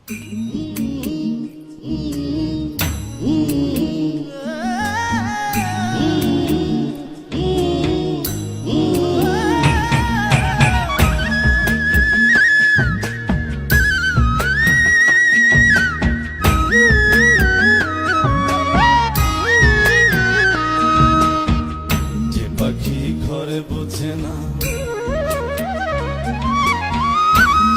ঘরে বোঝে না,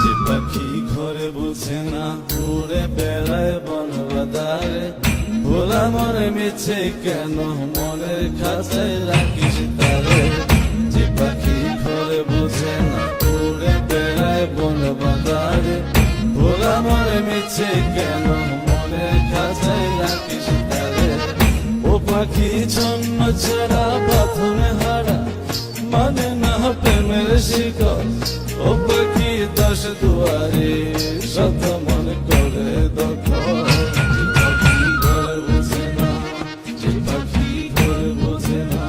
যে পাখি ঘরে বোঝে না, উড়ে বেড়ায় বনবাদারে। ভোলা মনে মিছে কেন মনের খাঁচায় রাখিস তারে। যে পাখি ঘরে বোঝে না, উড়ে বেড়ায় বনবাদারে। ভোলা মনে মিছে কেন মনের খাঁচায় রাখিস তারে। ও পাখি জন্ম ছাড়া বাঁধনে হারা, মানে না প্রেমের শিকল। ও পাখি দশ দুয়ারে, শত মন করে দখল। যে পাখি ঘরে বোঝে না, যে পাখি ঘরে বোঝে না।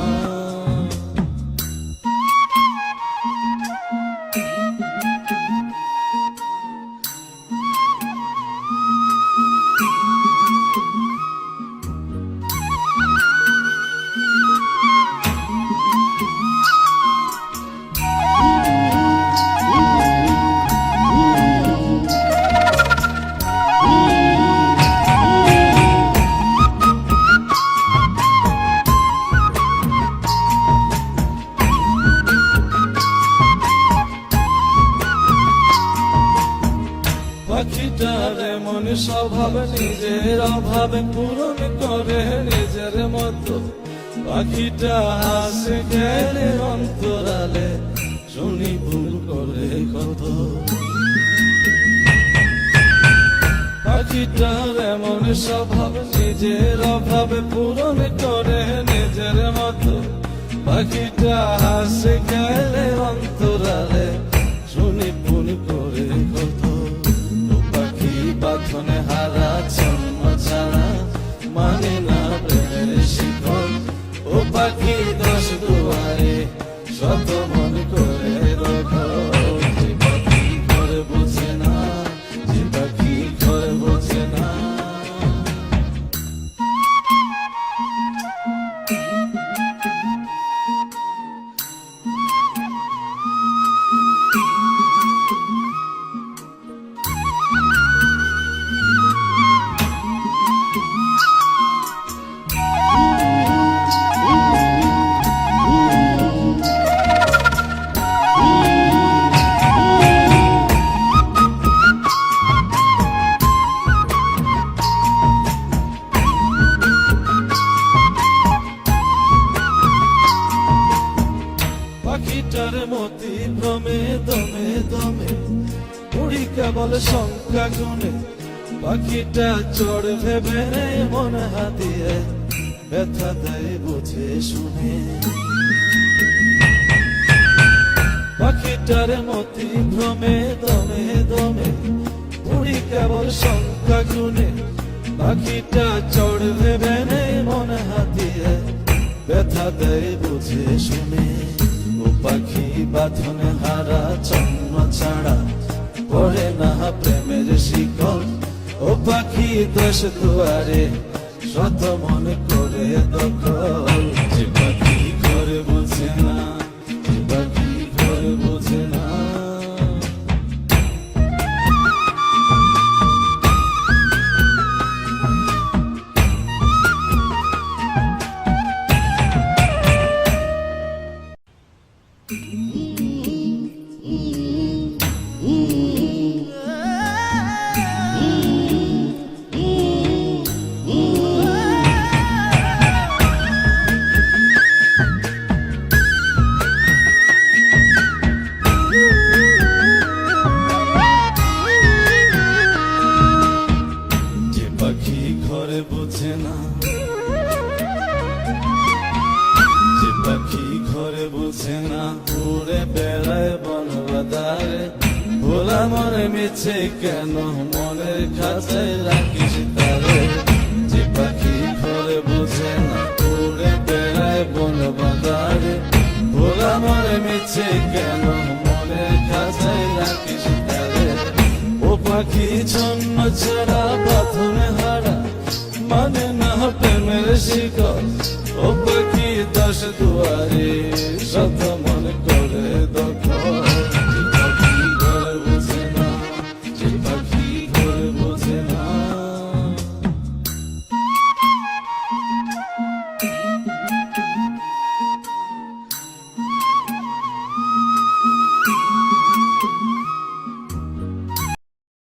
পাখিটার এমন স্বভাব, নিজের অভাবে পূরণ করে নিজের মতো। পাখিটা হাসে গেলে অন্তরালে, শুনি ভুল করে কত। পাখিটার এমন স্বভাব, নিজের অভাবে পূরণ করে নিজের মতো। পাখিটা হাসে গেলে অন্তরালে, শুনি ভুল করে কত। বাঁধনে হারা জন্ম ছাড়া, মানে না প্রেমের শিকল। ও পাখি দশ দুয়ারে, শত মন করে দখল। যে পাখি ঘরে বোঝে না, যে পাখি ঘরে বোঝে না। পাখিটার মতি ভ্রমে দমে দমে, উড়ি কেবল সংখ্যা গুনে। পাখিটা চড় ভেবে মন হাতিয়ে, ব্যথা দেয় বুঝে শুনে। পাখিটার মতি ভ্রমে দমে দমে, উড়ি কেবল সংখ্যা গুনে। পাখিটা চড় ভেবে মন হাতিয়ে, ব্যথা দেয় বুঝে শুনে। ও পাখি বাঁধনে হারা জন্ম ছাড়া, পড়ে না প্রেমের শিকল। ও পাখি দশ দুয়ারে, শত মন করে দখল। যে পাখি ঘরে বোঝে না, যে পাখি ঘরে বোঝে না। ঘরে বোঝে না, যে পাখি ঘরে বোঝে না, উড়ে বেড়ায় বনবাদারে। ভোলা মনে মিছে কেন মনের খাঁচায় রাখিস তারে। যে পাখি ঘরে বোঝে না, উড়ে বেড়ায় বনবাদারে। ভোলা মনে মিছে কেন মনের খাঁচায় রাখিস তারে। ও পাখি ছন্ন ছাড়া বাঁধনে হারা মানে না প্রেমের শিকল ও পাখি 10 দুয়ারে শত মন